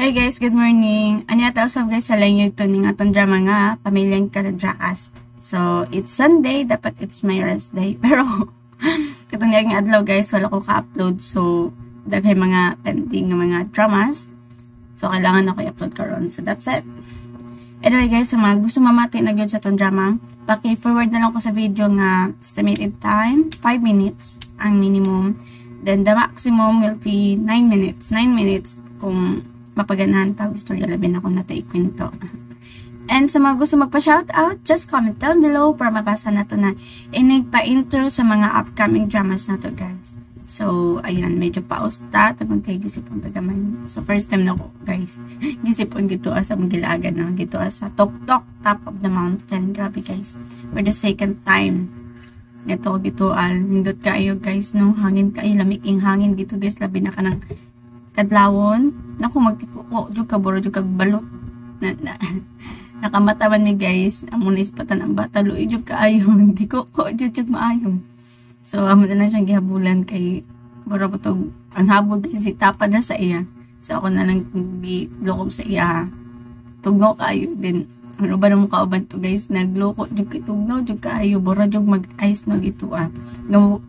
Hey guys, good morning. Ano yata usap guys sa lang ito ning atong drama nga Pamilyang Kaladrakas. So, it's Sunday, dapat it's my rest day. Pero, katong nga adlaw guys, wala ko ka-upload. So, daghay mga pending nga mga dramas. So, kailangan ako i-upload karon. So, that's it. Anyway guys, sa mga gusto mamati na gyud sa atong drama, paki-forward na lang ko sa video nga estimated time, 5 minutes ang minimum. Then, the maximum will be 9 minutes. 9 minutes kung mapaganahan tawag istorya labi na kung natay kwento. And sa mga gusto magpa-shoutout, just comment down below para mabasa na to na inig pa-intro sa mga upcoming dramas na to guys. So, ayan, medyo pausta. Tagong kayo gisipon tagamay. So, first time na ko guys. Gisipon gito sa magilagan na. Gito sa Tok-Tok, top of the mountain. Grabe guys. For the second time. Ito gitual. Nindot kayo guys. No? Hangin kayo. Lamiking hangin gito guys. Labi na ka ng kadlawon. Naku, magtikuko. Diyo ka, buro. Diyo ka balot. Nakamataman mi guys. Amunis patan ang bata. Lu'i diyo ka ayon. Di ko diyo maayon. So, amo na lang siyang gihabulan kay buro po to. Ang habol guys, itapa na sa iya. So, ako na lang gilokob sa iya. Tugnaw kayo. Then, ano ba na mo kauban to guys? Nagloko. Diyo ka tugnaw. Diyo ka ayo. Buro diyo mag-ice no gito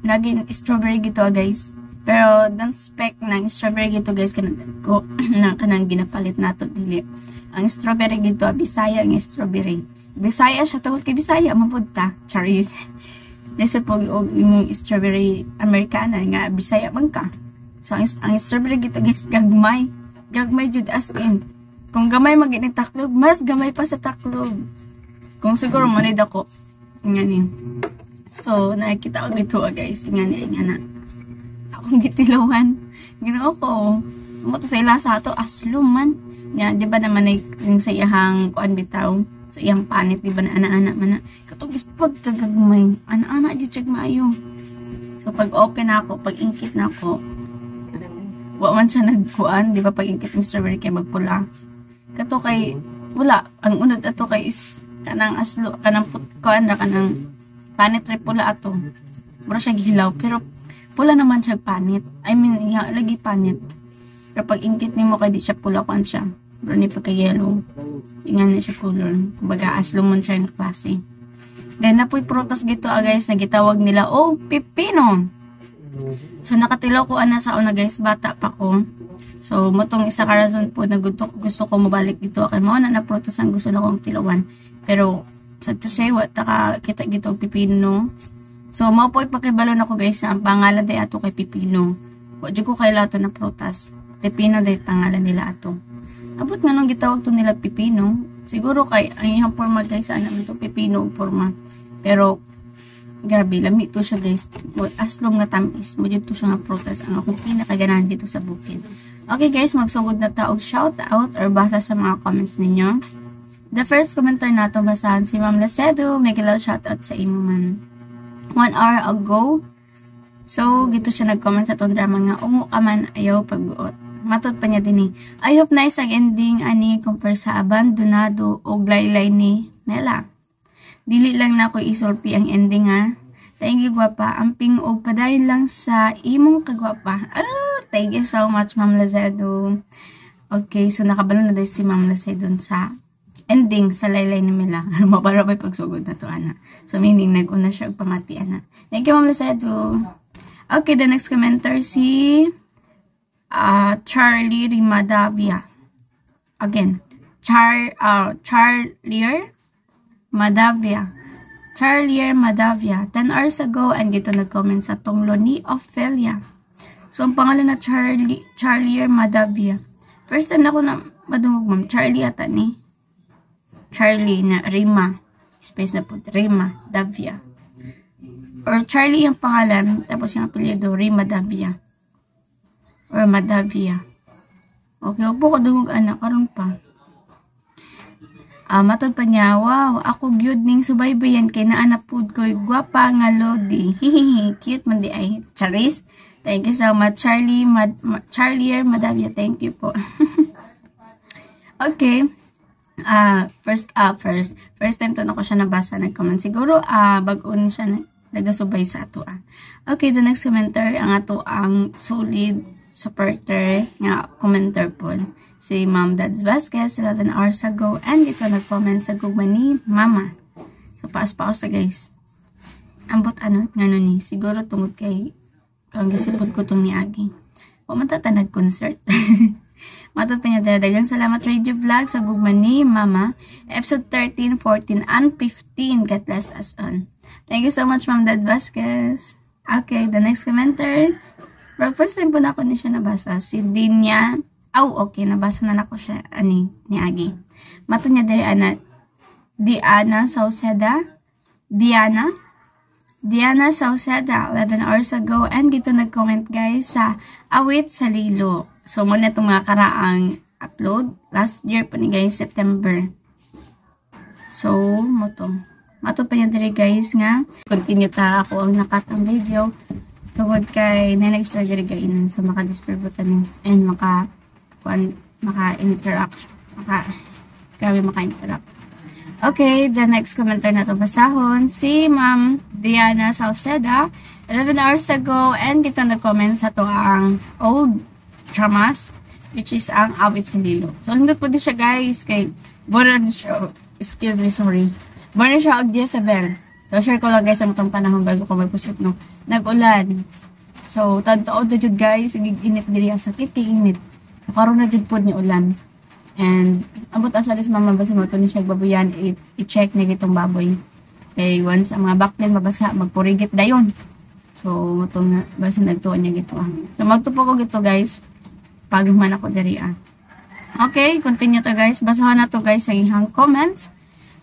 Naging strawberry gito guys. Pero, don't expect ng strawberry gito guys ko na kanang ginapalit nato dili. Ang strawberry gito, Bisaya ang strawberry. Bisaya siya, tawag kay Bisaya, mapunta. Charis. Nasa po yung strawberry Americana nga, Bisaya bang ka. So, ang strawberry gito guys, gagmay. Gagmay jud as in. Kung gamay magiging taklob, mas gamay pa sa taklob. Kung siguro manid ako. Nga ni. So, nakikita ko gito guys. Nga na. Akong gitilawan. Ginoo ko. Umuto sa ila sa ato, aslo man. Nya, di ba naman ay sa iyahang kuan bitaw? Sa iyang panit, di ba na ana-ana man na. Katugis pag kagagmay. Ana-ana, di check maayo. So, pag open ako, pag inkit na ako, wa man siya nagkuan, di ba pag inkit mo strawberry kay magpula. Kato kay, wala. Ang unod ato kay is, kanang aslo, kanang kuan na, kanang panit rin pula ato. Mura siya gihilaw, pero pula naman siya panit. I mean, lagi panit. Pero pag inkit ni mo kay di siya pula kuan siya. Pero ni pagka-yellow. Ingan na siya color. Kumbaga aslo mo siya yung klase. Then napoy prutas gito guys na gitawag nila pipino. So nakatilaw ko ana sa una guys, bata pa ko. So motong isa ka rason po na gusto ko mabalik dito kay mao na prutas ang gusto na kong tilawan. Pero sa to say what taka kita gito pipino. So mao po pagkibalo na ko guys ang pangalan day ato kay pipino. Wa jud ko kay lato na prutas. Pipino day pangalan nila ato. Abot nga nung gitawag to nila pipino. Siguro kay ang iyang forma guys, ano man to pipino forma. Pero grabe lami to siya guys. Aslom nga tamis, mo to siya nga prutas ang akong pinakaganahan dito sa bukid. Okay guys, magsugod na ta og shout out or basa sa mga comments ninyo. The first commenter nato basahan si Ma'am Lacedo. May kilaw shout out sa imo man. 1 hour ago. So gito siya nag-comment sa tong drama nga ungo ka man ayaw pagbuot. Matod pa niya din I hope nice ang ending ani compare sa abandonado o glaylay ni Mela. Dili lang na ako isulti ang ending ha. Thank you gwapa. Amping og padayon lang sa imong kagwapa. Thank you so much Ma'am Lazedo. Okay, so nakabalo na dahil si Ma'am Lazedo sa ending sa laylay ni Mela. Mabarabay pagsugod na to ana. So meaning nag-una siya og pamati ana. Thank you Ma'am Lazedo. Okay, the next commenter si Charlie Rimadavia. Again, Charlier Madavia. 10 hours ago, and dito nag-comment sa tonglo ni Ophelia. So, ang pangalan na Charlier Madavia. First time na ako na madungog, ma'am. Charlie ata ni. Charlie na Rima. Space na po. Rima Davia. Or Charlie yung pangalan, tapos yung apelyido, Rima Davia. Or Madavia. Okay, huwag po ko dungog anak. Karoon pa. Matod pa niya, wow, ako gyud ning subaybayan kay naanak pud ko'y gwapa nga lodi. Hihihi, cute man di ay. Charis. Thank you so much, Charlier Madavia. Thank you po. Okay. First time to na ko siya nabasa. Nag-comment. Siguro, bag-on siya nagasubay sa ato. Okay, the next commenter, ang ato ang solid supporter nga commenter po. Si Ma'am Dads Vasquez 11 hours ago and ito nag-comment sa gugma ni Mama. So paas-paos na guys. Ambot ano ni siguro tungod kay kung gisipod ko tong niagi. Wa man ta nag-concert. Matod pa niya dagang salamat Radio Vlog sa gugma ni Mama. Episode 13, 14, and 15. God bless us on. Thank you so much Ma'am Dad Vasquez. Okay, the next commenter. Pero first time po na ako ni siya nabasa. Si Dinya. Okay, nabasa na ako siya ni Agi. Matod niya diri Diana Sauceda. Diana Sauceda 11 hours ago and dito nag-comment guys sa Awit sa Lilo. So, muna itong mga karaang upload. Last year po ni guys, September. So, Mato pa yan diri guys nga. Continue ta ako ang nakatang video. Tungod kay na nag-store diri gainan. So, maka-disturb po tanin. And maka-interact. Maka-interact. Okay, the next commenter na to basahon. Si Ma'am Diana Sauceda 11 hours ago and dito nag-comment sa to ang old dramas, which is ang Awit sa Lilo. So, lindot po din siya guys, kay Boran siya, excuse me, sorry. Boran siya og Jezebel. So, share ko lang guys ang itong panahon bago ko magpusit, no? Nag-ulan. So, tagtuod na dyan guys, init diri sa init. Karoon na dyan po ni ulan. And, abot asalis mamabasa mo, ito ni siya babuyan, i-check na itong baboy. Okay, once ang mga backden mabasa, magpurigit dayon. So, itong basta nagtuon niya gito. So, magtupo ko gito guys. Pagman ako dari Okay, continue to guys. Basahan na to guys sa ihang comments.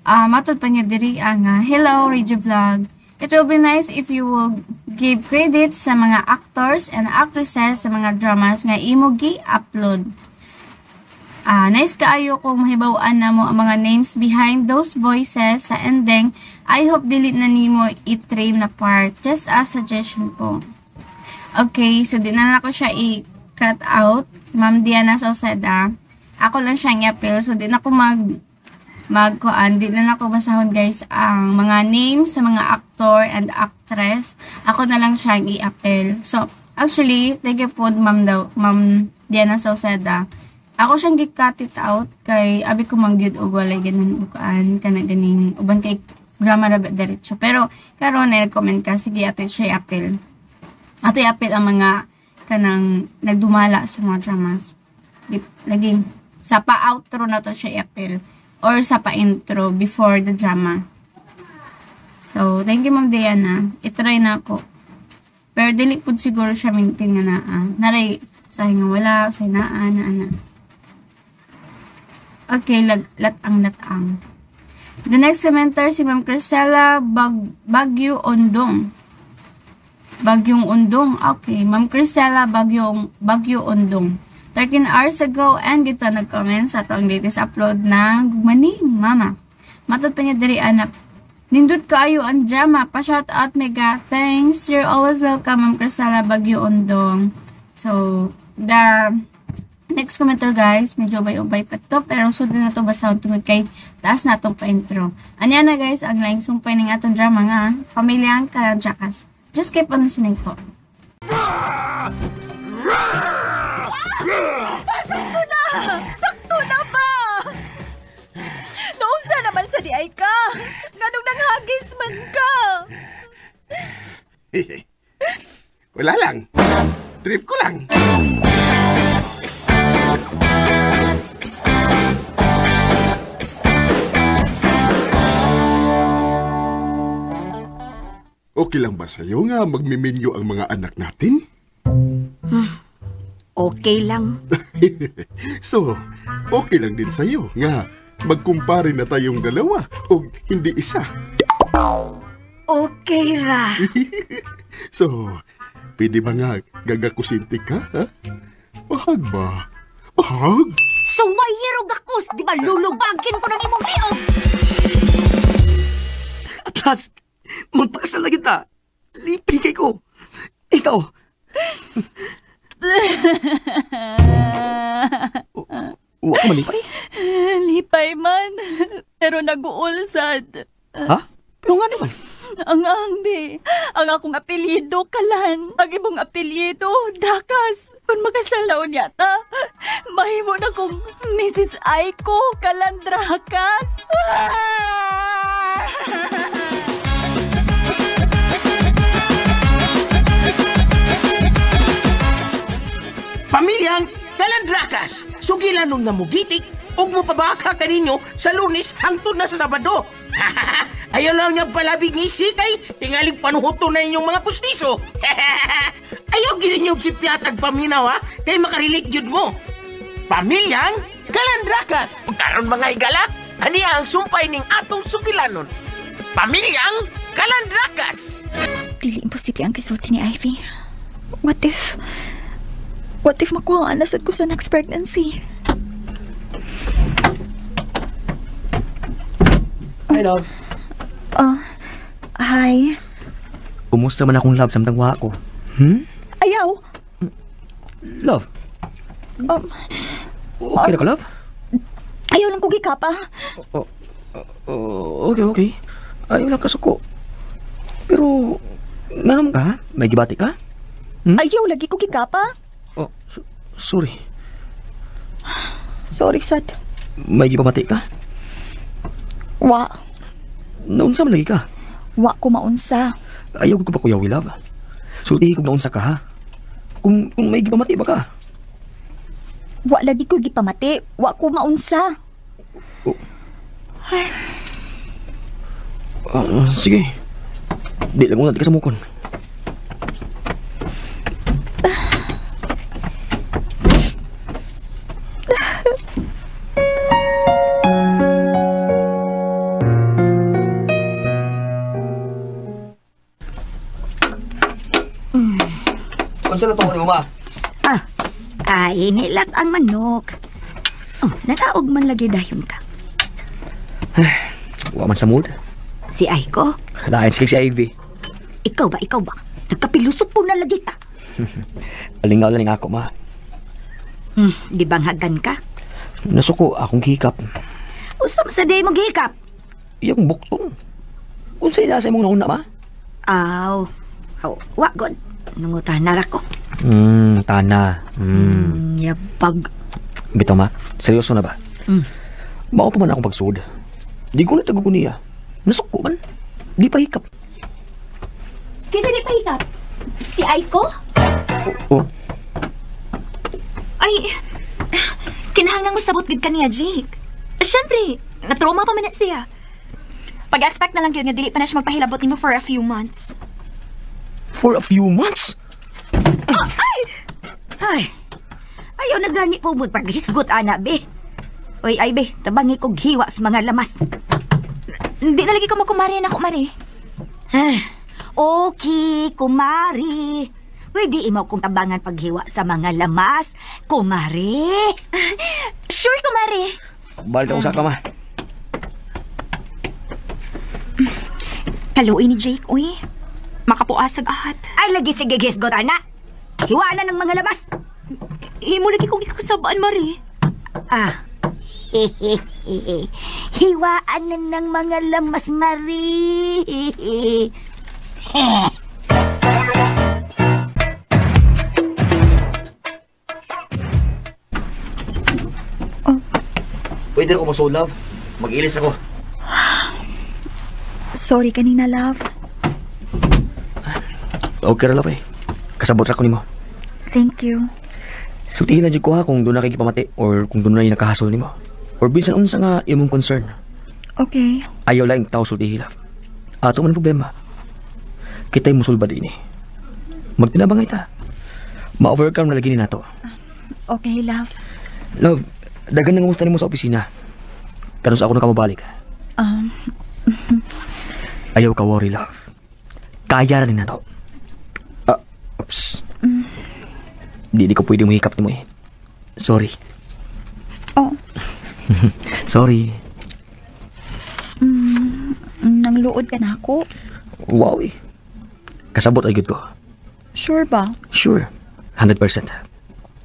Matod pa niya diri nga, hello Radio Vlog. It will be nice if you will give credit sa mga actors and actresses sa mga dramas nga imo gi-upload. Nice kaayo kung mahibaw-an na mo ang mga names behind those voices sa ending. I hope delete na nimo i-trim na part. Just a suggestion ko. Okay, so di na ako siya i-cut out. Ma'am Diana Sauceda. Ako lang siyang i-appeal. So di na ako di na ako basahon guys ang mga names sa mga actor and actress. Ako na lang siyang i-appeal. So, actually, thank you po Ma'am Diana Sauceda. Ako siyang gi-cut it out kay abi ko mangyud og walay ganun ukaan kana ganing uban kay drama ra diretso. Pero karon na comment ka sige ato siya i-appeal. Ato i-appeal ang mga kanang nagdumala sa mga dramas. Lagi sa pa-outro na to siya i-appeal or sa pa-intro before the drama. So, thank you Ma'am Diana. I-try na ako. Pero dili pud siguro siya maintain nga naa. Naray sa nga wala sa naa na. Okay, latang. The next commenter si Ma'am Crisela Baguio Ondong. Bagyong Ondong. Okay, Ma'am Crisela Baguio Ondong. 13 hours ago and dito nag-comment sa atong latest upload na gugma ni Mama. Matod pa niya diri anak. Nindot kaayo ang drama. Pa-shout out mega. Thanks. You're always welcome Ma'am Crisela Baguio Ondong. So, the next commenter guys, medyo ubay-ubay pa to pero sud na to basahon tungod kay taas na atong pa-intro. Anya na guys, ang laing sumpay ning atong drama nga, Pamilyang Kajakas. Just keep on listening po. Sakto na ba? Nausa naman sa diay ka. Nganong nanghagis man ka? Wala lang. Trip ko lang. Okay lang ba sa'yo nga magmiminyo ang mga anak natin? Okay lang. So, okay lang din sa'yo nga magkumpare na tayong dalawa o hindi isa. Okay ra. So, pwede ba nga gagakusinti ka, ha? Bahag ba? Bahag? Suwayero gakos, di ba lulubagin ko ng imong liog? Atlas, magpakasal na kita. Lipigay ko. Ikaw. Huwag ka malipay? Lipay man, pero nag-uulsad. Ha? Pero nga naman. Ang bi. Ang akong apelyido, Kalan. Ang ibong apelyido, Dakas. Kung makasalaon yata, mahimo na kong Mrs. Aiko Calandracas. Pamilyang Calandracas, sugilan nung namugitik, ug mo pabaka kaninyo sa Lunes hangtod na sa Sabado. Ayaw lang niya palabig ngisi kay tingaling panuhoto na inyong mga pustiso. Ayaw gininyog si Piatag paminaw ha, kay makarilik jud mo. Pamilyang Calandracas. Karon mga higala, ani ang sumpay ning atong sugilanon. Pamilyang Calandracas. Dili imposible ang kisulti ni Ivy. What if makuha ang nasad ko sa next pregnancy? Hi, love. Hi. Kumusta man akong love samtang wa ko? Ayaw. Love? Okay na ka, love? Ayaw lang kugi ka pa. Okay. Ayaw lang kasuko. Pero, nanom ka? May gibati ka? Ayaw lagi kugi ka pa. Sorry. Sorry, sad. May gipamati ka? Wa. Naunsa man lagi ka? Wa ko maunsa. Ayaw ko pa kuyawi, love. Sultihi kung naunsa ka, ha? Kung may gipamati ba ka? Wa lagi ko gipamati. Wa ko maunsa. Sige. Di lang ko natin kasamukon. Ano na to ni Uma? Ay, nilat ang manok. Nataog man lagi dayon ka. Wa man sa mood. Si Aiko? Lain si Ivy. Ikaw ba? Nagkapilusot po na lagi ka. Alingaw lang ako, ma. Di banghagan ka? Nasuko akong hikap. Usam sa day mo gihikap? Iyang buktong. Unsay nasa imong nauna, ma? Aw, wa god. Nungutan na ko. Tana. Yapag. Bitaw, ma. Seryoso na ba? Mao pa man akong pagsud. Di ko na tago niya. Nasuko man. Di pa hikap. Kisa di pa hikap? Si Aiko? Oh. Ay, kinahanglan mo sabot gid kaniya, Jake. Siyempre, na-trauma pa man na siya. Pag-expect na lang yun nga dili pa na siya magpahilabot nimo for a few months. For a few months? Ay, ayaw na gani po mo paghisgot, ana, be. Oy, ay, be, tabangi kog hiwa sa mga lamas. Hindi na lagi ko makumari na kumari. Okay, kumari. Pwede imaw kong tabangan paghiwa sa mga lamas, kumari. Sure, kumari. Balik ako sa kama. Kaluoy ni Jake, uy. Makapuasag ahat. Ay, lagi sige gisgot, ana. Hiwa na ng mga lamas. Imo lagi kong ikasabaan, Mari. Hiwaan na ng mga lamas, Mari. Pwede na ko masood, love. Mag-ilis ako. Sorry kanina, love. Okay ra, love, eh. Kasabot ra ko nimo. Thank you. Sultihin na dyan ko, ha, kung doon na kikipamati or kung doon na yung nakahasol nimo. Or bisan unsa nga imong concern. Okay. Ayaw lang tao sultihin, love. Ato man ang problema. Kita'y musulba din eh. Magtinabangay ta. Ma-overcome na lagi ni nato. Okay, love. Love, dagan nang gusto nimo sa opisina. Karon sa ako na ka mabalik. Ayaw ka worry, love. Kaya na rin na to. Oops. Di ko pwede mahikap ni mo eh. Sorry. Oh. Sorry. Nangluod ka na ako? Wow eh. Kasabot ay good ko. Sure ba? Sure. 100%.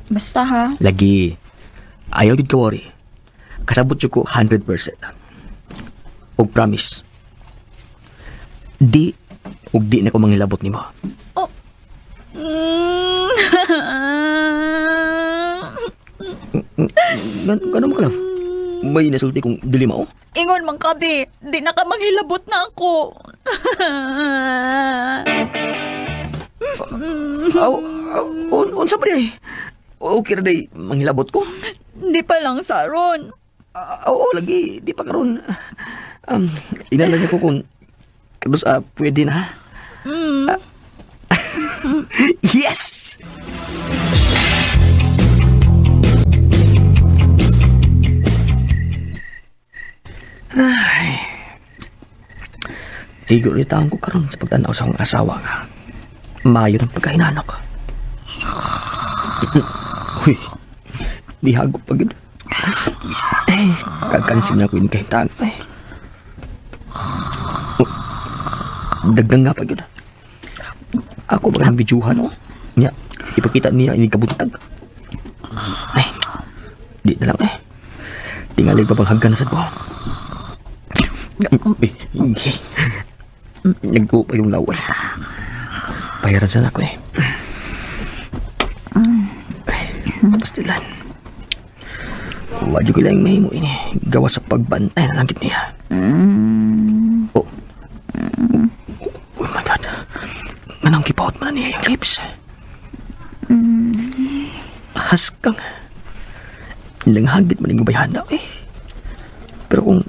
Basta ha. Lagi. Ayaw din ka worry. Kasabot yun ko 100%. Og promise. Di na ko mangilabot ni mo. Oh. Gano'n mo ka, love? May nasulti kong dili mao? Ingon man ka, be. Di na ka manghilabot na ako. Unsa ba day? Okay ra day, manghilabot ko? Di pa lang saron. Oo, lagi, di pa karon. Inalan niya ko kung kabos pwede na. Yes! Ay. Igo rin taong ko karon sa pagtanaw sa akong asawa nga. Mayo ng pagkahinanok. Uy, di hagop pag yun. Eh, kakansig na ko yun kahit tago eh. Dagang nga pag yun. Ako ba ng bidyuhan o? Nya, ipakita niya ini kabuntag. Ay, di na lang eh. Tingalig pa bang haggan na sa ko. Okay. Nagko pa yung laway. Bayaran sana ako eh. Pastilan. Wadyo ko lang mahimo ini. Gawa sa pagbantay na langit niya. Oh. Oh my God. Manang kipawat mo na niya yung lips. Haskang. Ilang hagit man yung bayan na eh. Pero kung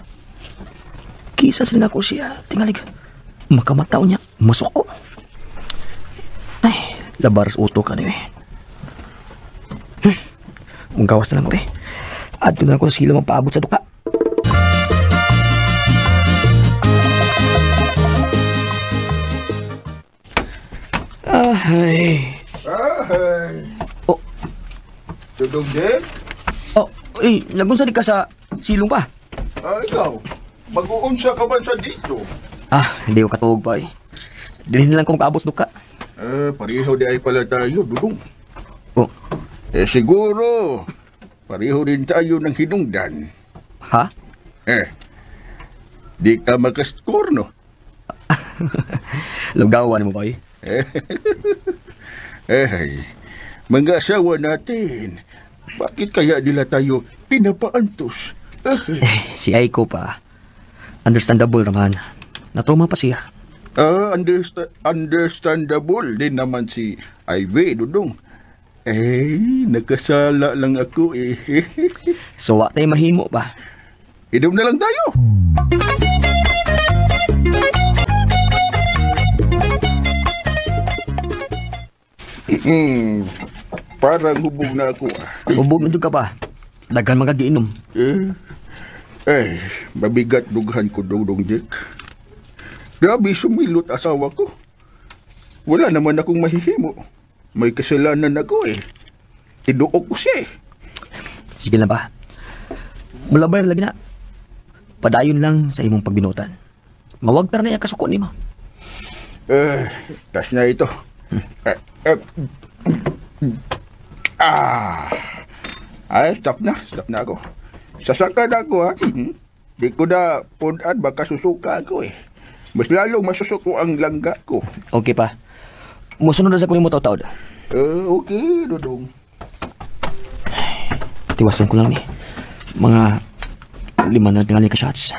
kisa sila ko siya, tingalig, makamataw niya, masok ko. Ay, labaras uto ka niyo eh. Kung gawas na lang ko eh. At doon na ako sila magpaabot sa duka. Ay. Oh. Tudong din? Oh, nagunsa di ka sa silong pa? Ikaw, mag-uunsa ka ba sa dito? Hindi ko katuog pa eh. Dinin lang kong paabot duka. Pareho di ay pala tayo, Dudong. Oh. Siguro, pareho din tayo ng hinungdan. Ha? Di ka makaskor, no? Lugawan mo ba eh? Mga asawa natin, bakit kaya nila tayo pinapaantos? Si Aiko pa. Understandable naman. Natruma pa siya. Understandable din naman si Ivy, Dudong. Nakasala lang ako eh. So, wa tayo mahimo ba? Inom na lang tayo. Parang hubog na ako Hubog na ka pa. Daghan magagiinom. Mabigat dughan ko, Dudong Dick. Grabe sumilot asawa ko. Wala naman akong mahihimo. May kasalanan ako eh. Tinuok ko siya eh. Sige na ba? Mulabay lagi na. Padayon lang sa imong pagbinutan. Mawag na yung kasuko ni mo. Tas na ito. Stop na ako. Sasaka na ako ha. Di ko na punan, baka susuka ako eh. Mas lalong masusuko ang langga ko. Okay pa. Musunod na sa kunin mo taw-taw. Okay, Dudong. Tiwasan ko lang ni. Mga 5 na tingali ka shots.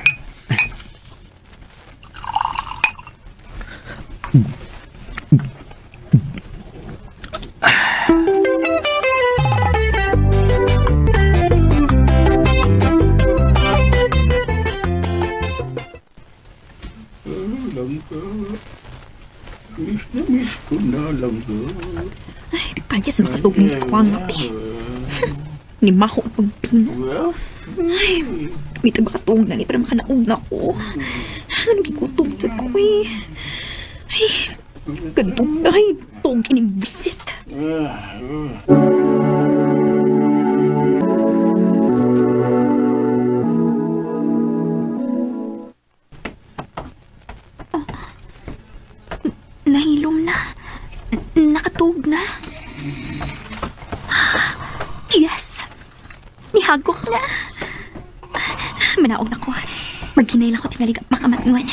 Miss ko na langga. Ay, di kaya sa nakatog ng kawangat eh. Ni Maho ang pagpino. Ay, may tabakatong lang eh, para makanaog na ko. Ano gigutom sa ko eh. Ay, ganitong ay, tong kining visit. Nahilom na. Nakatug na. Yes. Nihagok na. Manaog na ko. Maghinay lang ko tingali makamatnuan.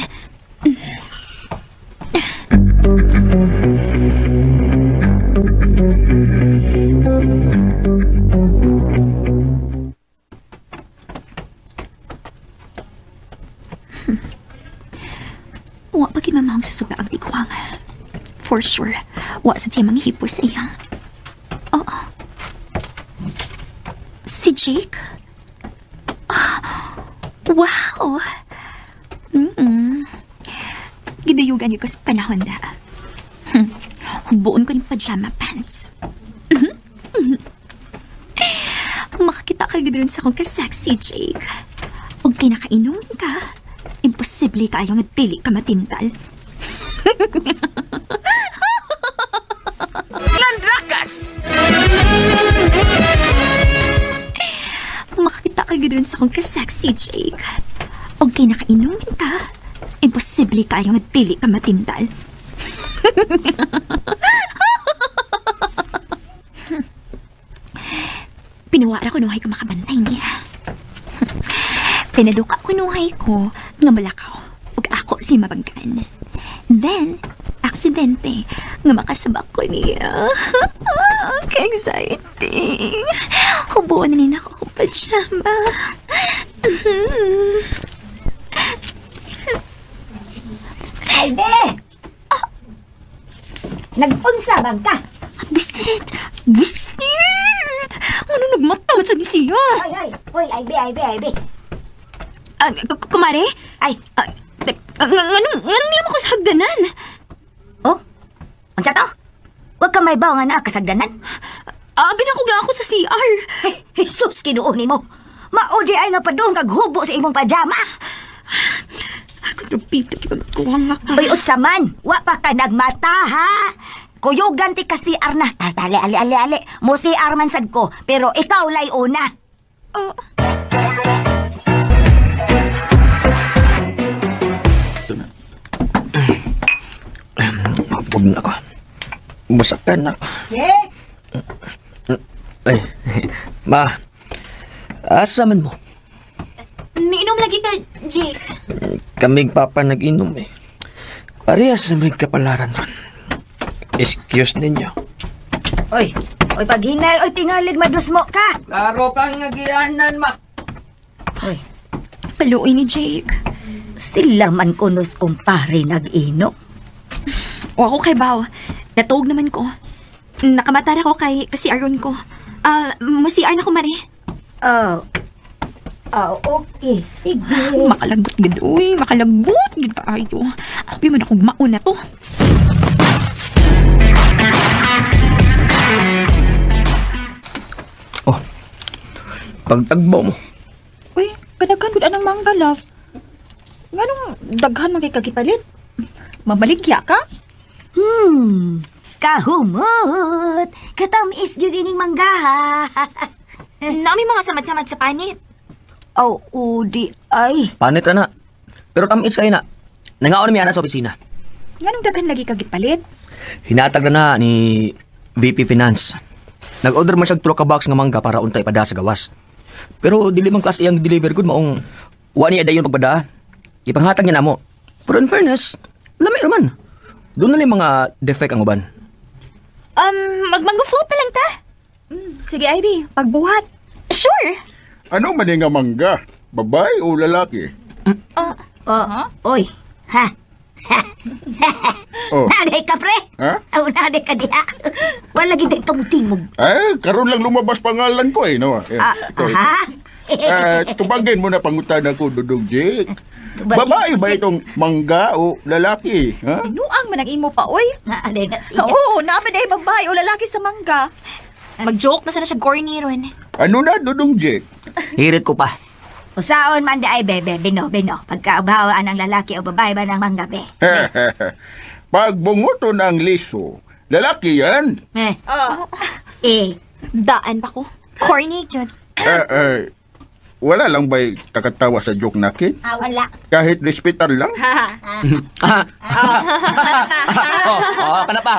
For sure. Wa sa siya manghipo sa iya. Oh. Si Jake? Wow! Gidayugan ko sa panahon na. Buon ko ng pajama pants. Makakita ka ganoon sa akong ka-sexy, Jake. Huwag kinakainom ka. Imposible kayo nga dili ka matintal. Landrakas! Makakita ka ganoon sa akong ka-sexy, Jake. Huwag kinakainom ka. Imposible kayo nga dili ka matintal. Pinuwara ko nuhay ko makabantay niya. Pinaduka ko nuhay ko nga malakaw ug ako si mabanggan. Then, aksidente nga makasabak ko niya. Ka-exciting. Hubuan na ako kong pajama. Ay, be! Nag-unsa bang ka? Bisit! Bisit! Ano nagmatawad sa siya? Ay! Hoy, ay, be! Kumare? Ay! Anong niya mo ko sa hagdanan? Oh? Unsa to? Huwag ka may baw nga na kasagdanan. Binakog na ako sa CR. Ay, Jesus, kinuuni mo. Maudi ay nga pa doon kaghubo sa imong pajama. Ako trupito, kikulang nga ka. Uy, usaman, wa pa ka nagmata, ha? Kuyugan ti ka CR na. Tali, ali. Mo CR man sad ko, pero ikaw lay una. Huwag na ako. Masakan ako. Ay, ma. Asa man mo? Niinom lagi ka, Jake. Kaming papa nag-inom eh. Parehas na may kapalaran ron. Excuse ninyo. Oy, paghinay, tingalig madusmo ka. Klaro kang nagianan, ma. Oy, Paluoy ni Jake. sila man kunos kumpare nag-ino. O ako kay Bao. Natuog naman ko. Nakamatara ko kay CR ko. Mas-CR na ko, Mari. Okay. Sige. Makalagot gid, uy. Makalagot gid kaayo. Abi man akong mauna to. Oh, pagtagbo mo. Uy, kadaghan gud anang mangga, love. Nganong daghan man kay kagipalit? Mabaligya ka? Kahumot. Katamis yun ining manggaha. Nami mga samad-samad sa panit. Oh, udi ay. Panit na. Pero tamis kayo na. Nangaon na sa opisina. Nganong daghan lagi kagipalit? Hinatag na ni VP Finance. Nag-order man siya 3 ka box nga mangga para untay pada sa gawas. Pero dili man klase ang deliver good maong wani aday yung pagpada. Ipanghatag niya namo. Pero in fairness, lamay raman. Doon na mga defect ang uban. Magmango float na lang ta. Sige, Ivy. Pagbuhat. Sure. Ano man nga mangga? Babae o lalaki? Oy. Ha? Oh. Naday ka, pre? Ha? Naday ka diha. Wala gid kay kamutingog. Karon lang lumabas pangalan ko no. Tubagin mo na pangutan ako, Dudong Jake. Babae ba itong mangga o lalaki? Ha? Nuang man ang imo pa, oy. Naaday na siya. Oo, naman ay babae o lalaki sa mangga. Mag-joke na sana siya corny ron. Ano na, Dudong Jake? Hirit ko pa. Usaon man da ay bebe, bino. Pagkaabawaan ng lalaki o babae ba ng mangga, be? Pag bunguto ng liso, lalaki yan. Daan pa ko. Corny yun. Wala lang ba'y kakatawa sa joke nakin? Wala. Kahit respetar lang? Kana pa.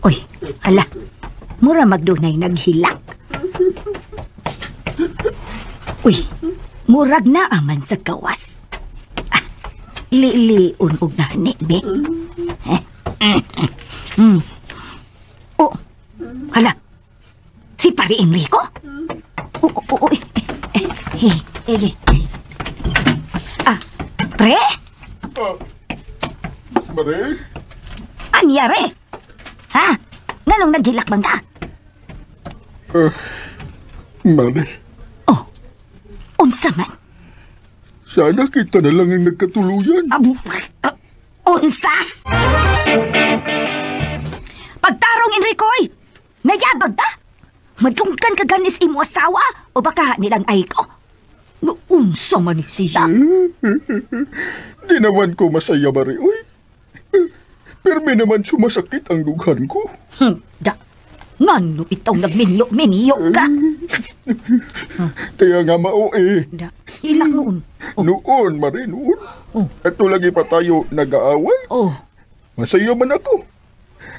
Oy, ala. Mura magdunay naghilak. Uy, murag na aman sa gawas. Liliun og gani, be. Pare Enrico? Oo, pre? Mare? Anyari? Ha? Nganong nagilakbang ka? Mare, Unsa man? sana kita na lang ang nagkatuluyan. Unsa? Pagtarong, Enricoy! Nayabag ta? Madungkan ka ganis imo asawa o baka nilang ay ko? Unsa man siya? Di naman ko masaya, Mare, uy. Pero may naman sumasakit ang dughan ko. Ngano itong nagminyo-minyo ka? Kaya nga mao Da, hilak noon. Noon, Mare, noon. At lagi pa tayo nag-aaway. Masaya man ako.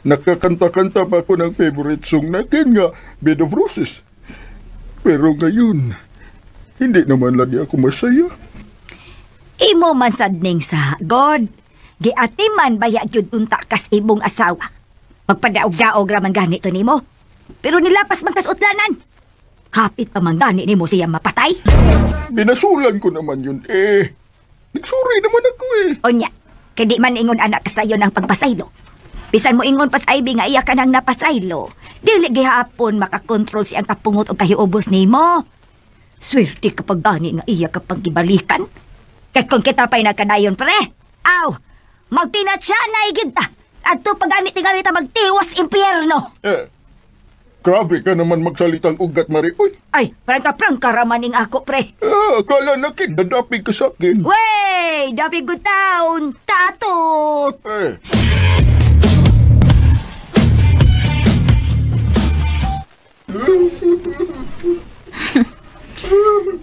Nakakanta-kanta pa ako ng favorite song natin nga, Bed of Roses. Pero ngayon, hindi naman lagi ako masaya. Imo man sadning sa God. Giati man baya gyud unta kas imong asawa. Magpadaog-daog raman ganito nimo. Pero nilapas man kas utlanan. Hapit pa man gani nimo siya mapatay. Binasulan ko naman yun Nagsuri naman ako Onya, kay di man ingon anak kasayo ng pagpasaylo. Bisan mo ingon pas Ivy nga iya ka nang napasaylo. Dili gihapon makakontrol siyang kapungot o kahiubos nimo. Swerte kapag gani nga iya kapag gibalikan. Kaya kung kita pa'y nagkanayon, pre, magtinatsa na igid ta. At to pag-anit tingali ta magtiwas impyerno. Grabe ka naman magsalitang ugat, Mare. Uy. Ay, prangka ramaning ako, pre. Akala na kindadapig ka sa akin. Wey, dabi good town, tatot.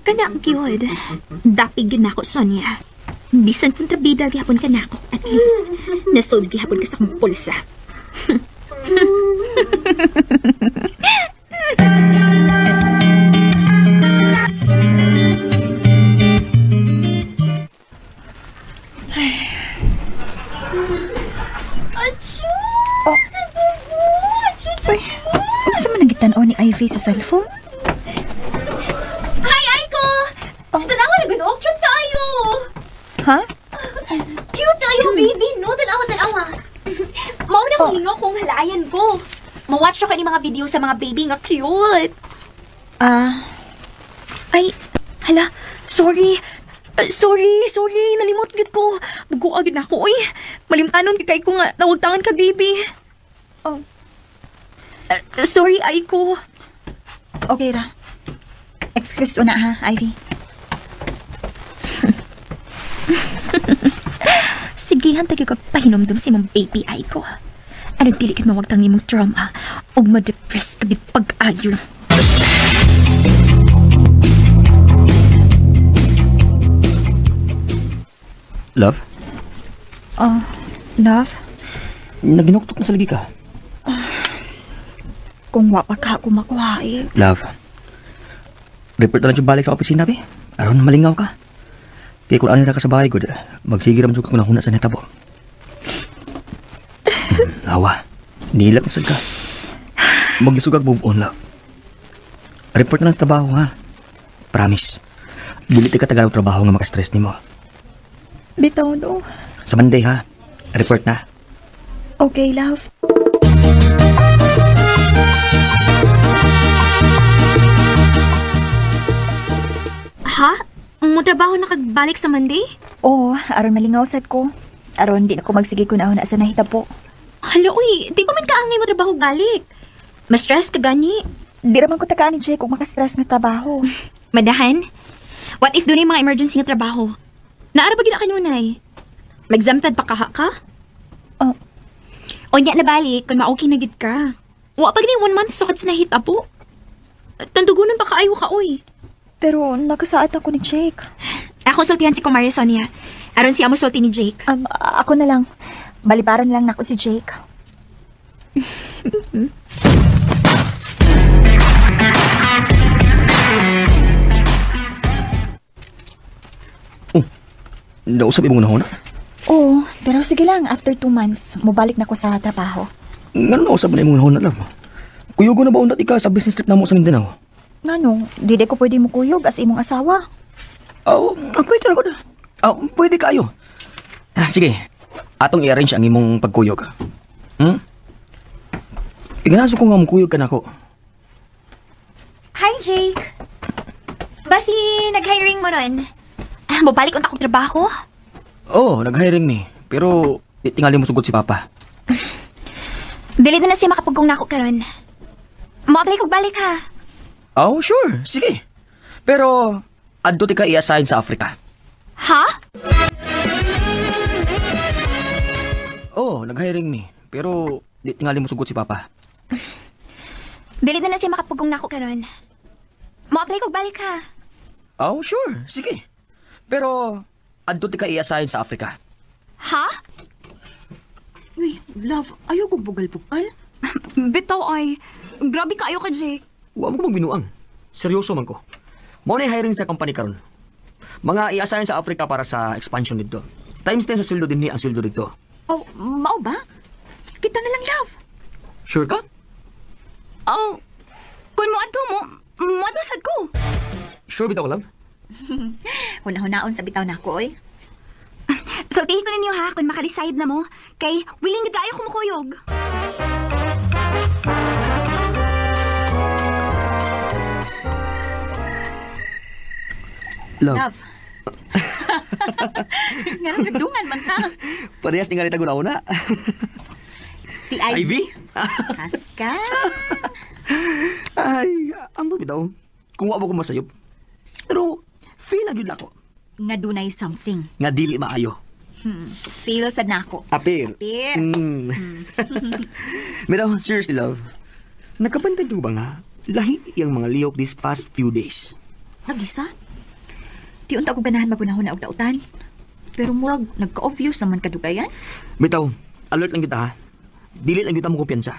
Kana ang kiwad. Dapig yun ako, Sonia. Bisan kontrabida gihapon ka na ako. At least, nasold gihapon ka sa akong pulsa. Unsa man nagitanaw ni Ivy sa cellphone? Hi, Aiko! Tanawa na gano'n. Cute tayo! Ha? Cute tayo, baby, no? Tanawa. Mao na malingaw kong halayan ko. Ma-watch ako ni mga video sa mga baby nga cute. Ay, hala, sorry. Sorry, nalimot gid ko. Bugo agad ako, oy. Malimtanon kay ko nga tawag tangan ka, baby. Sorry, Aiko. Okay ra. Excuse una ha, Ivy. Sige, hantay ka pahinomdom si mong baby, Aiko. Ano dili ka mawagtang ni mong trauma o ma-depress ka di pag-ayo. Love? Love? Naginuktok na sa lagi ka. Kung wapa ka ako makuha eh. Love, report na lang yung balik sa opisina, be. Aron na malingaw ka. Kaya kung ano na ka sa bahay ko, magsige naman ko na huna sa netabo. Awa, nilak na sad ka. Magisugag move on lang. Report na lang sa trabaho, ha? Promise. Dili ka tagal ng trabaho nga makastress ni mo. Bitaw, no? Sa Monday, ha? Report na. Okay, love. Ha? Mo trabaho na kagbalik sa Monday? Oo, aron malingaw sad ko. Aron di na ko magsige kun na sa nahitabo. Hala, uy, di pa man kaangay mo trabaho balik. Ma-stress ka gani? Di raman ko tagaan ni Jay kung makastress na trabaho. Madahan? What if doon yung mga emergency nga trabaho? Naara ba gina kanunay? Mag-exempted pa kaha ka? O niya na balik, kung ma-okay na gid ka. Wa pag ni 1 month sukad sa nahitabo. Tandugunan pa kaayo ka, uy. Pero nakasaad ako ni Jake. Ako sultihan si Kumaria Sonia. Aron siya mo sulti ni Jake. Ako na lang. Balibaran lang na ako si Jake. Nausap mo na huna? Oo, pero sige lang. After 2 months, mubalik na ko sa trabaho. Nga nausap mo na huna, love. Kuyugo na ba undat ika sa business trip namo sa Mindanao? Ngano, di ko pwede mo kuyog as imong asawa. Pwede na ko na. Pwede kayo. Sige, atong i-arrange ang imong pagkuyog. Iganaso ko nga mong ka na ko. Hi, Jake. Basi, nag-hiring mo nun. Mabalik unta akong trabaho? Nag-hiring ni. Pero, tingali mo sugod si Papa. Dili na siya makapagkong nako karon. Ma-apply kog balik ha. Sure. Sige. Pero, adto ti ka i-assign sa Africa. Ha? Nag-hiring ni. Pero, tingali mo sugod si Papa. Dili na siya makapagkong nako karon. Ma-apply kog balik ha. Sure. Sige. Pero, adto ti ka i-assign sa Africa. Ha? Uy, love, ayaw kong bugal-bugal. Bitaw ay, grabe ka ka, Jake. Huwag mo ko magbinuang. Seryoso man ko. Mao na hiring sa company karon. Mga i-assign sa Africa para sa expansion dito. Times 10 sa sweldo din ni ang sweldo dito. Mao ba? Kita na lang, love. Sure ka? Kung mo ato mo, madasad ko. Sure bitaw, love? Huna-hunaon sa bitaw na ko, oy. Sultihin ko ninyo ha, kung makadecide na mo. Kay, willing na tayo kumukuyog. Love. Nga nagdungan man ka. Parehas tingali tago na una. Si Ivy? Kaska. Ay, ambo bitaw. Kung wala ko masayop. Pero, feel na yun ako. Nga dunay something. Nga dili maayo. Feel sad na ako. Apir. Pero, seriously, love. Nakabantay ko ba nga? Lahi yung mga liyok these past few days. Nagisa? Di unta ko ganahan magunahon na og dautan. Pero murag nagka-obvious naman kadugayan. Bitaw, alert lang kita ha. Dili lang kita mo kumpiyansa.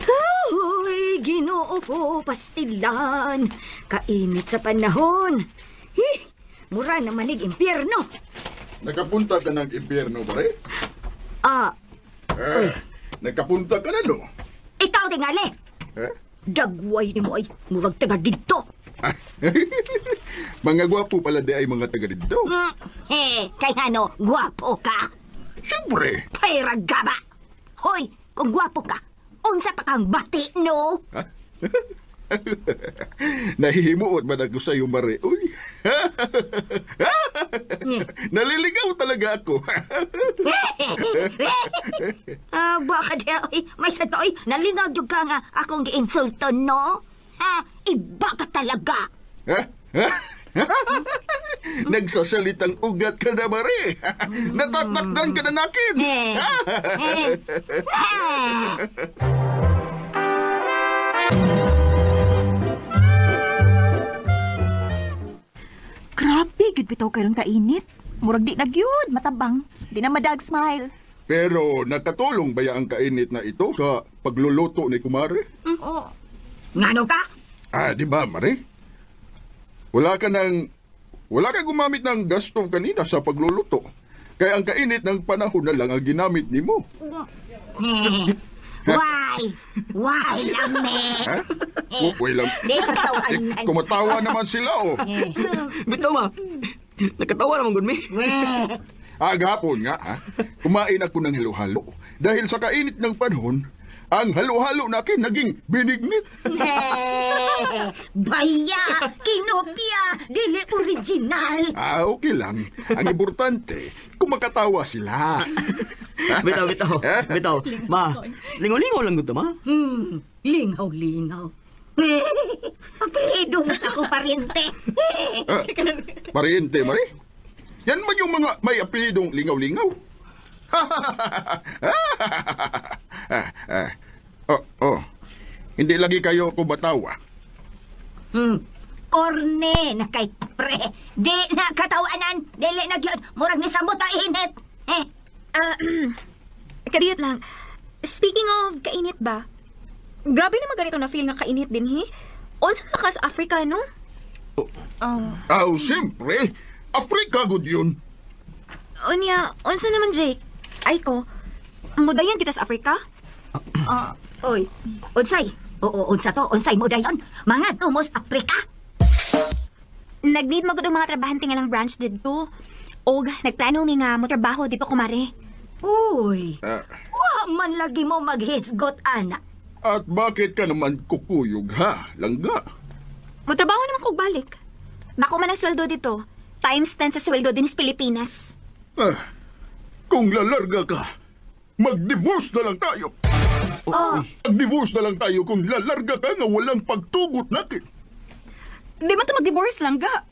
Hoy, Ginoo ko, pastilan. Kainit sa panahon. Mura na manig impyerno. Nakapunta ka ng impyerno, pare? Nakapunta ka na, no? Ikaw tingali. Dagway ni mo ay murag taga dito. Mga gwapo pala di ay mga taga dito. Kay ano, gwapo ka. Siyempre. Pairag ka ba? Hoy, kung gwapo ka, unsa pa kang bati, no? Nahihimuot man ako sa'yo, Mare. Uy. Naliligaw talaga ako. Baka di, may sato, naligaw yung ka nga akong gi-insulto, no? Iba ka talaga. Nagsasalitang ugat ka na, Mare. Natatakdan ka na nakin. Grabe, gud bitaw karon kainit. Murag di nagyud, matabang. Di na madag smile. Pero nakatulong ba ang kainit na ito sa pagluluto ni Kumare? Ngano ka? Di ba, Mare? Wala ka gumamit ng gas stove kanina sa pagluluto. Kaya ang kainit ng panahon na lang ang ginamit ni mo. Why lang, me? Why lang? Di katawan. Kumatawa naman sila, oh. Bitaw ma, nakatawa naman gud mi. Agapon nga, ha? Kumain ako ng halo-halo. Dahil sa kainit ng panahon, ang halo-halo nakin naging binignit. Baya, kinopya, dili original. Okay lang. Ang importante, kumakatawa sila. Bitaw. Ma, lingaw-lingaw lang gud ma. Lingaw-lingaw. Apelido mo sa ko, pariente. Pariente, Mare? Yan man yung mga may apelidong lingaw-lingaw. Hindi lagi kayo kumatawa. Korne na kay pre. Di na katawanan. Dili na gyud. Murag ni samot ta init. Kadiyot lang. Speaking of kainit ba? Grabe naman ganito na feel nga kainit din, he? Unsa na ka sa Africa, no? Siyempre. Afrika, good yun. Unya, unsa naman, Jake? Ay ko, mudayan kita sa Africa? Oy, unsay? Oo, unsa to? Unsay mo dayon? Mga tumos Afrika? Nag-need magod ang mga trabahante nga lang branch dito. Og, nagplano mi nga mo trabaho dito kumare. Uy, wa man lagi mo maghisgot, ana. At bakit ka naman kukuyog, ha? Langga. Mo trabaho naman kog balik. Bako man ang sweldo dito. Times 10 sa sweldo din sa Pilipinas. Kung lalarga ka, mag-divorce na lang tayo. Mag-divorce na lang tayo kung lalarga ka nga walang pagtugot natin. Di man ito mag-divorce lang, ga?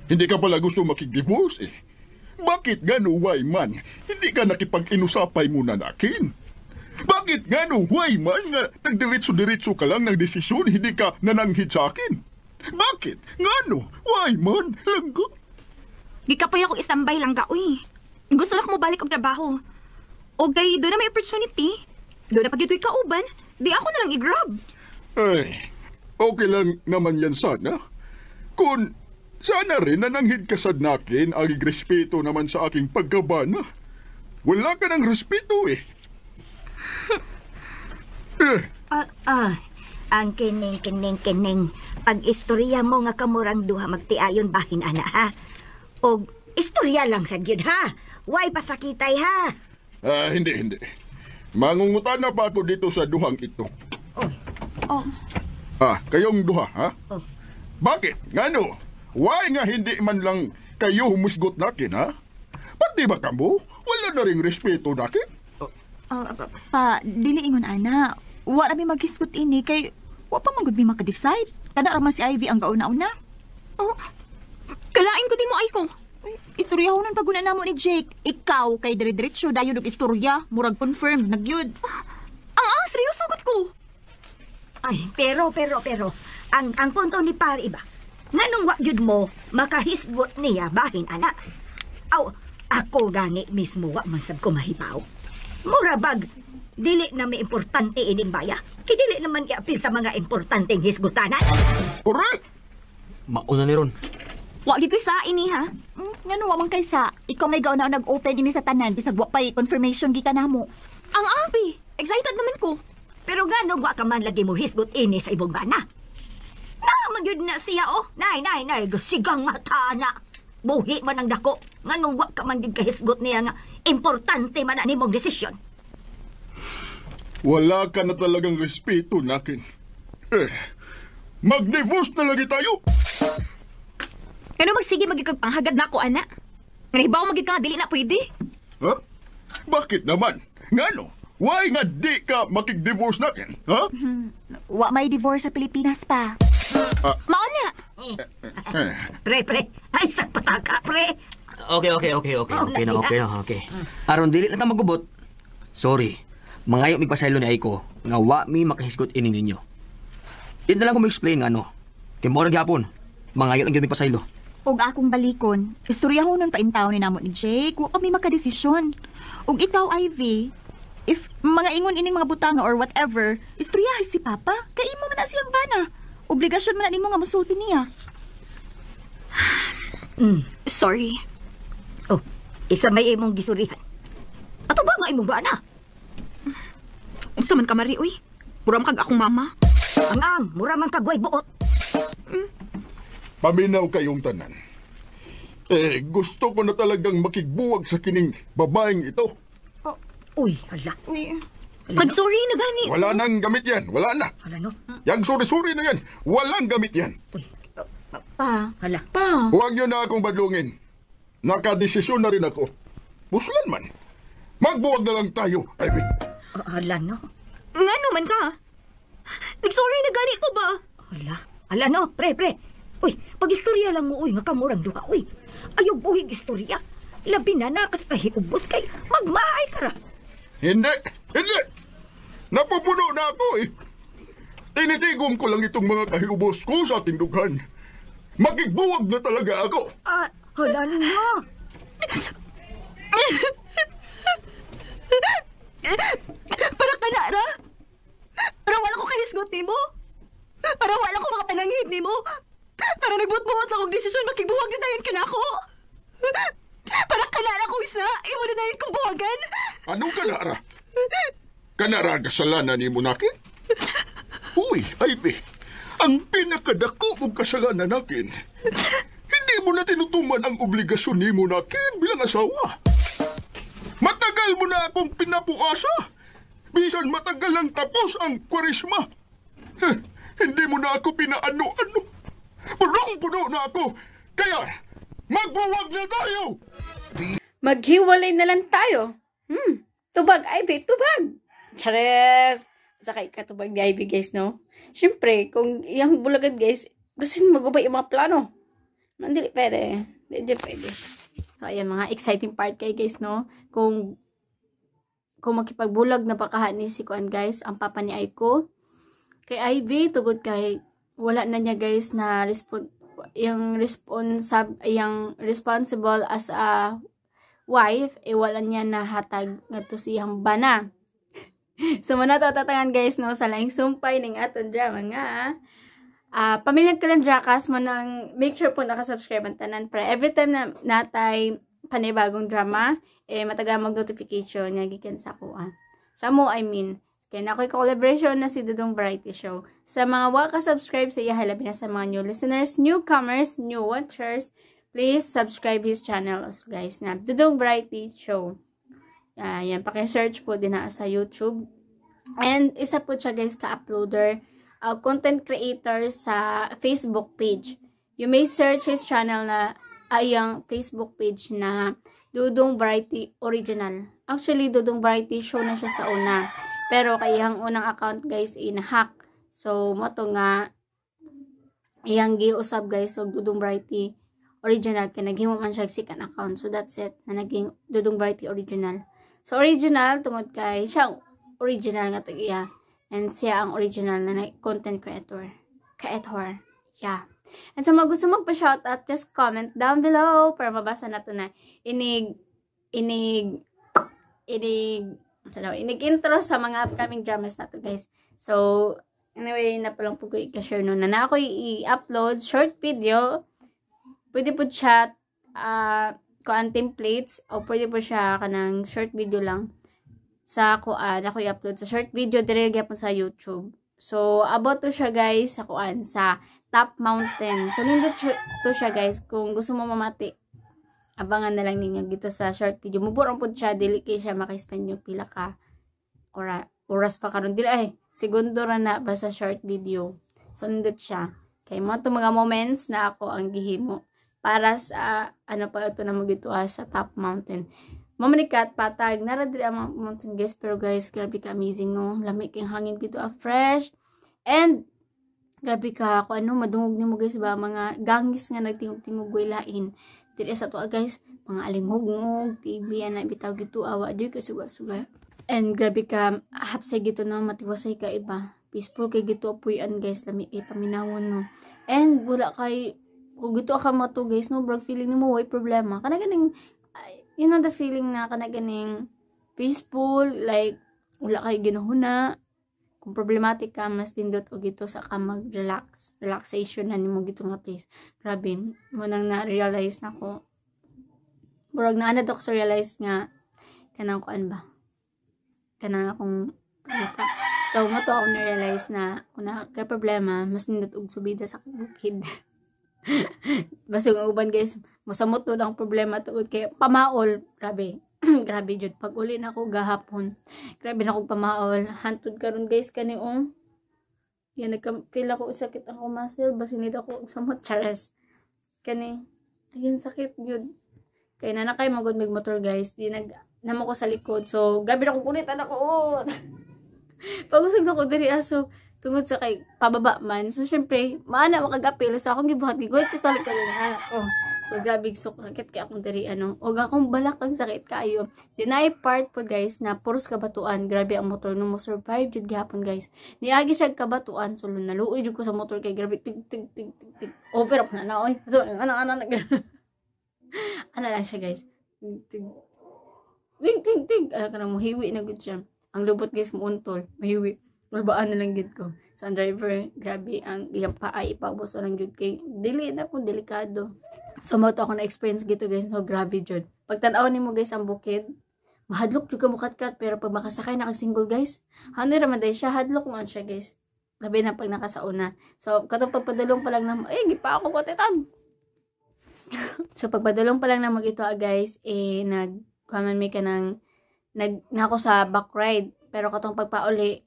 Hindi ka pala gusto makig-divorce eh. Bakit gano why man? Hindi ka nakipag-inusapay muna nakin. Bakit gano why man nga nagdiretso-diretso ka lang ng desisyon, hindi ka nananghid sa akin? Bakit? Ngano? Why man? Langga? Di ka pa ako istambay lang, ga, uy. Gusto na ko mabalik og trabaho. O gay, doon na may opportunity. Doon na pag ito'y kauban, di ako na lang i-grab. Ay, okay lang naman yan sana. Kung sana rin nananghid ka sad nakin ang respeto naman sa aking pagkabana. Wala ka ng respeto eh. Ang kining. Pag-istorya mo nga kamurang duha magtiayon bahin, ana, ha? O, istorya lang sa gyud, ha? Way pasakitay, ha? Hindi. Mangungutan na pa ako dito sa duhang ito. Kayong duha, ha? Bakit? Ngano? Why nga hindi man lang kayo humusgot nakin, ha? Pati ba kamo? Wala na ring respeto nakin? Dili ingon, ana. Wa na mi maghisgot ini kay wa pa man gud mi maka-decide. Kada raman si Ivy ang gauna-una. Kalain ko di mo ay ko. Istoryahonan paguna namo ni Jake. Ikaw kay dire-diretso dayon og istorya, murag confirmed nagyud. Seryoso gud ko. Ay, pero, ang punto ni pare iba, nganong wa gyud mo makahisgot niya bahin, ana? Ako gani mismo wa man sab ko mahibaw. Murabag, dili na may importante ining baya. Kay dili naman iapil sa mga importanteng hisgutanan. Correct! Mauna ni Ron. Wa gid ko sa ini, ha? Ngano wa man kaysa, ikaw may gauna nag-open ini sa tanan bisag wa pay confirmation gikan namo. Ang abi, excited naman ko. Pero gano wa ka man lagi mo hisgot ini sa ibong bana? Magyud na siya, oh. Nay, sigang mata na. Buhi man ang dako. Nganong wa ka man gid kahisgot niya nga importante man na nimong desisyon. Wala ka na talagang respeto nakin. Mag-divorce na lagi tayo. Ano magsige magigagpanghagad na ako, ana? Nahibaw magig ka nga dili na pwede. Ha? Bakit naman? Ngano? Why nga di ka makig-divorce nakin? Ha? Wa may divorce sa Pilipinas pa. Mao na. Pre. Ay, sak pataka, pre. Okay. Aron dili na ta magubot. Sorry. Mangayo migpasaylo ni Aiko nga wa mi makahisgot ini ninyo. Di na lang ko ma-explain nga ano. Kay mo ra gyapon. Mangayo lang gyud migpasaylo. Og akong balikon, istoryahonon pa intaw ni namo ni Jake, wa kami makadesisyon. Og ikaw, Ivy, if mga ingon ining mga butanga or whatever, istoryahay si Papa, kay imo man na siyang bana. Obligasyon man na nimo nga musulti niya. Sorry. Oh, isa may imong gisurihan. Ato ba nga imong bana? Unsa man ka mari, uy? Pura man kag akong mama. Ang mura man kagway buot. Paminaw kayong tanan. Gusto ko na talagang makigbuwag sa kining babaeng ito. Uy, hala. Mag-sorry na gani. Wala nang gamit yan. Wala na. Hala, no? Yang sorry na yan. Walang gamit yan. Uy, pa. Hala. Pa. Huwag niyo na akong badlungin. Nakadesisyon na rin ako. Buslan man. Magbuwag na lang tayo, Ivy. Hala, no? Nga naman ka. Nag-sorry na gani ko ba? Hala, no? Pre. Uy, pag-istorya lang mo, uy, nga kamurang duha, uy. Ayaw buhig istorya. Labi na nakas kahiubos kay magmahay ka ra. Hindi. Napupuno na ako eh. Tinitigom ko lang itong mga kahiubos ko sa tindughan. Magigbuwag na talaga ako. Hala na. Para ka na, ra? Para wala ko kahisgot ni mo? Para wala ko mga pananghid ni mo? Para nagbut-buot lang og desisyon makigbuwag na dayon ka na ako? Anong kanara? Kanara kasalanan ni mo nakin? Uy, Ivy, ang pinakadako mong kasalanan nakin. Hindi mo na tinutuman ang obligasyon ni mo nakin bilang asawa. Matagal mo na akong pinapuasa. Bisan matagal lang tapos ang kwarisma. Hindi mo na ako pinaano-ano. Punong-puno na ako. Kaya, magbuwag na tayo! Maghiwalay na lang tayo. Tubag, Ivy, tubag. Chares! Sakay ka tubag ni Ivy, guys, no? Siyempre, kung iyang bulagan, guys, gusto magubay yung mga plano. Hindi pwede. Hindi pwede. So, ayan, mga exciting part kay guys, no? Kung makipagbulag na pakahan ni si Kuan, guys, ang papa ni Aiko, kay Ivy, tugod kay, wala na niya, guys, na yung responsible as a wife, wala niya nahatag nga to siyang bana. So, manatatatangan, guys, no, sa laing sumpay ng aton drama nga, pamilyang kalandrakas mo nang make sure po nakasubscribe ang tanan para every time na natay panibagong drama, mataga mag-notification niya gikan sa kuha. Sa mo, I mean. Kaya na ako'y collaboration na si Dudong Variety Show. Sa mga waka subscribe sa iya, halabi na sa mga new listeners, newcomers, new watchers, please subscribe his channel, guys, na Dudong Variety Show. Yan, paki-search po din na sa YouTube. And isa po siya, guys, ka-uploader, content creator sa Facebook page. You may search his channel na yung Facebook page na Dudong Variety Original. Actually, Dudong Variety Show na siya sa una. Pero kayang unang account, guys, in-hack. So, mato nga iyang giusab, guys, so Dudong Variety Original. Kaya naghimo man siya second account. So, that's it. Na naging Dudong Variety Original. So, original, tungod kay siya original nga tagiya. And siya ang original na content creator. Yeah. And so, gusto magpa-shoutout, just comment down below para mabasa na to na intro sa mga upcoming dramas na to, guys. So, anyway, na palang po ko i-share nun na ako i-upload short video. Pwede po siya kuan templates o pwede po siya kanang short video lang sa kuan ako i-upload sa short video dire gyapon sa YouTube. So, about to siya, guys, sa kuan sa Top Mountain. So, nindot to siya, guys, kung gusto mo mamati. Abangan na lang ninyo dito sa short video. Muburang po siya, dili kay siya maka-spend yung pila ka oras pa karon dili ay segundo ra na basta short video. So, nindot siya. Kay mo to mga moments na ako ang gihimo para sa ano pa ito na magituwa sa Top Mountain. Mamanikat patag nara diri ang mountain, guys, pero guys grabe ka amazing, no, lamig kang hangin dito, fresh, and grabe ka kung ano madungog nimo, guys, ba mga gangis nga nagtingog-tingog way lain diri sa tuwa, guys, mga alingog-ngog TV na bitaw gito awa di ka suga-suga, and grabe ka hapsay gito, no, matiwasay ka iba, peaceful kay gito apuyan, guys, lamig kay paminawon, no, and wala kay kung gito ka mo to, guys, no, brag feeling nimo way problema kana ganing you know the feeling na kanaganing peaceful, like wala kay ginuhuna. Kung problematic ka, mas tindot o gito sa ka relaxation na nimo gito nga place. Grabe, mo nang na-realize na ko. Burag na ana sa realize nga kanang kuan ba? Kanang akong kita. So mo to ako na-realize na kung na kay problema, mas tindot og subida sa bukid. Basig ang uban, guys, mosamot to lang problema tuod kay pamaol, grabe. Grabe jud pag uli na ako gahapon, grabe na akong pamaol hantud karon, guys, kani yan nagka-feel ako sakit ako muscle, basinid ako samot chares kani ayun sakit jud kay nanakay magud mig motor, guys, di namo ko sa likod, so grabe na akong kunit anak ko. Pag-usag ko diri aso tungod sa kay pababa man. So, syempre, maana makagapil. So, akong gibuhat, gigoy ko sa likod ng anak ko. So, grabe, sakit kay akong diri, o akong balak ang sakit kayo. Deny part po, guys, na puros kabatuan. Grabe ang motor nung mo survive jud gihapon, guys. Niagi siya kabatuan. So, naluoy jud ko sa motor kay grabe, tig. Over up na na, oy. So, ano lang siya, guys. Tig. Kanang mahiwi na gud siya. Ang lubot, guys, muuntol. Mahiwi. Malbaan na lang gid ko. So, ang driver, grabe, ang iyang paay, ipabos lang gid kay dili na po, delikado. So, mo to ako na-experience gito, guys. So, grabe jud. Pagtanaw nimo, guys, ang bukid, mahadlok juga mukatkat, pero pag makasakay na kag single guys, ano raman day siya, hadlok mo siya guys. Labi na pag nakasauna. So, katong pagpadulong pa lang na, gipa ako kotetan. So, pagpadulong pa lang na mag-ito guys, nagkaman may ka ng, nako sa back ride. Pero katong pagpauli,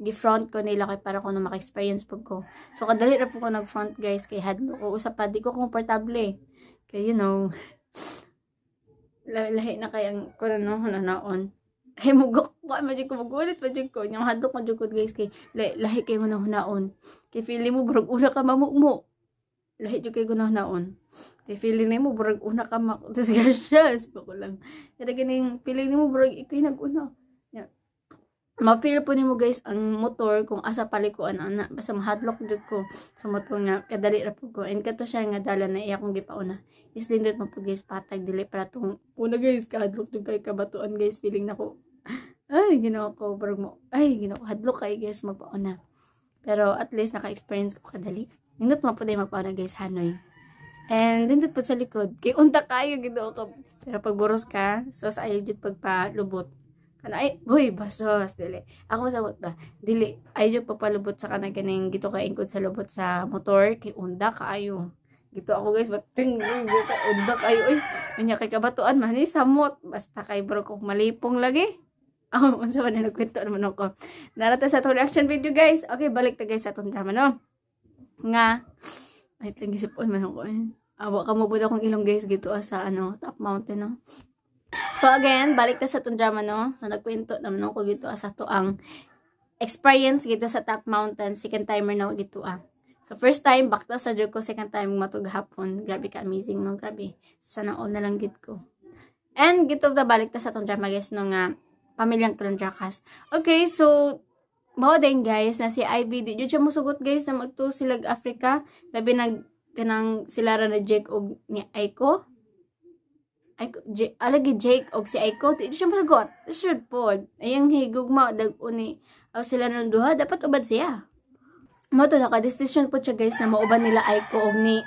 gi-front ko nila kay para ko na maka-experience pag ko. So, kadali ra po ko nag-front guys, kay hadlok ko. Usap pa, di ko komportable. Kaya, you know, lahi na kayang ko na naon. Ay, mugok ko. Imagine ko, magulit. Imagine ko. Yung hadlok majukod guys. Kay, lahi kayo hunaon. Kay feeling mo, burag una ka mamukmo. Lahi dyan kayo hunaon. Kay feeling mo, burag una ka disgracious. Bako lang. Kaya ganing feeling mo, burag ikaw nag-una. Yeah. Ma-feel po ni mo guys ang motor kung asa palikuan ana. Basta mahadlok dyan ko sa motor nga. Kadali ra po ko. And kato siya nga dala na iya kong gipauna. Islindot mo po guys patag. Dili para itong una guys. Kahadlok dyan kayo kabatuan guys. Feeling na ko. Ay, ginawa ko. Barag mo. Ay, ginawa ko. Hadlok kayo guys magpauna. Pero at least naka-experience ko kadali. Nindot mo po dahil magpauna guys. Hanoi. And nindot po sa likod. Kaya unta kayo ginawa ko. Pero pag buros ka. So sa ayaw dyan pagpalubot. Kana ay, boy, basos, dili. Ako masabot ba? Dili, ay dyan papalubot sa kanang ganing gito ka ingkod sa lubot sa motor, kay unda kaayo. Gito ako guys, bating, unda kayo, oy. Kanya kay kabatuan, man, samot. Basta kay bro ko malipong lagi. Unsa man na nagkwento naman ako. Narata sa itong reaction video guys. Okay, balik ta guys sa itong drama, no? Nga, ay, tangisipon man ako eh. Awa ka mo buda kong ilong guys, gito sa top mountain, no? So again, balik ta sa itong drama, no? So nagkwento naman ako gito sa to ang experience gito sa top mountain. Second timer na gito So first time, back ta sa ko. Second time, matug hapon. Grabe ka, amazing, no? Grabe. Sana all na lang git ko. And gito ta balik ta sa itong drama, guys, no nga, pamilyang Kalandrakas. Okay, so, mao din guys, na si Ivy, di siya musugot guys, na magto sila Africa. Labi ganang sila na Jake o ni Aiko. Alagi Jake og si Aiko, di siya masagot. Should po. Ayang higugma, dag-uni, sila nung duha, dapat ubad siya. Mato, naka-decision po siya guys, na mauban nila Aiko og ni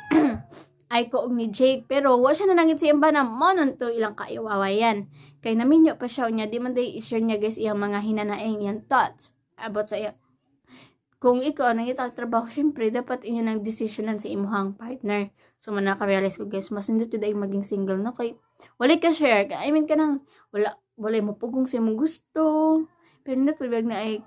Aiko og ni Jake. Pero, wa siya na nangit siya ba na mo nun to ilang kaiwawayan. Kay naminyo pa siya niya, di man day i-share niya guys, iyang mga hinanaing iyang thoughts about sa iya. Kung ikaw nang trabaho, syempre, dapat inyo nang desisyonan sa imuhang partner. So, man naka-realize ko guys, mas hindi to dahil maging single, no? Kay, wala ka share. I mean, kanang, wala mo pugong sa imong gusto. Pero, hindi tulad na ay,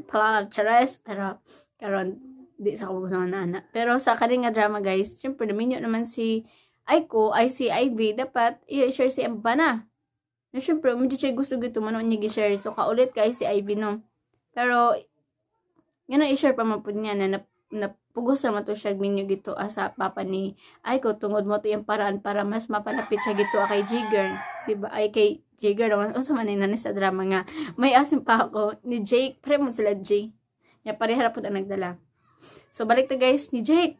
palala, chares. Pero, karon di sa kubo naman na anak. Pero, sa karing nga drama guys, syempre, naminyo naman si Aiko, ay si Ivy, dapat, i-share si Amba na. Na, syempre, medyo siya gusto gito, manon niya i-share. So, kaulit kay si Ivy, no? Pero, yan ang i-share pa man po niya na napugos naman to siya minyo gito sa papa ni Aiko tungod mo to yung paraan para mas mapalapit siya gito kay Jigger. Diba? Ay kay Jigger naman. O sa manin sa drama nga. May asim pa ako ni Jake. Pare mo sila J. Ya, parehara po na nagdala. So, balik ta guys ni Jake.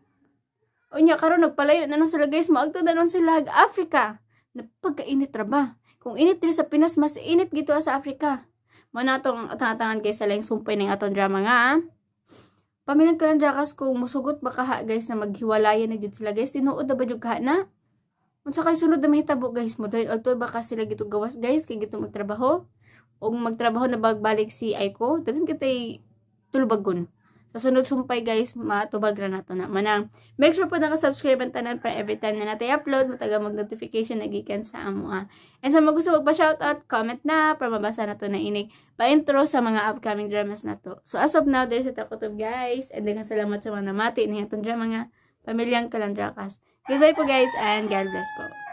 O niya, karon nagpalayo na nun sila guys. Maagto na nun sila Africa. Napagkainit ra ba? Kung init din sa Pinas, mas init gito sa Africa. Mana atong tangan guys sa lang sumpay ng atong drama nga. Pamilyang Kalandrakas kung musugot baka guys na maghiwalayan na jud sila guys. Tinuod na ba jud ka na? Unsa kay sunod na mahitabo guys mo dahil adto baka sila gito gawas guys kay gito magtrabaho. Og magtrabaho na bagbalik si Aiko, daghan kitay tulubagon. Sa sunod sumpay guys, matubag ra nato na. Manang make sure po naka-subscribe ang tanan para every time na natay upload mataga mag-notification na gikan sa amo. And sa mga gusto magpa-shoutout, comment na para mabasa na to na inig pa-intro sa mga upcoming dramas na to. So as of now, there's a takotob guys. And daghang salamat sa mga namati na itong drama nga Pamilyang Kalandrakas. Goodbye po guys and God bless po.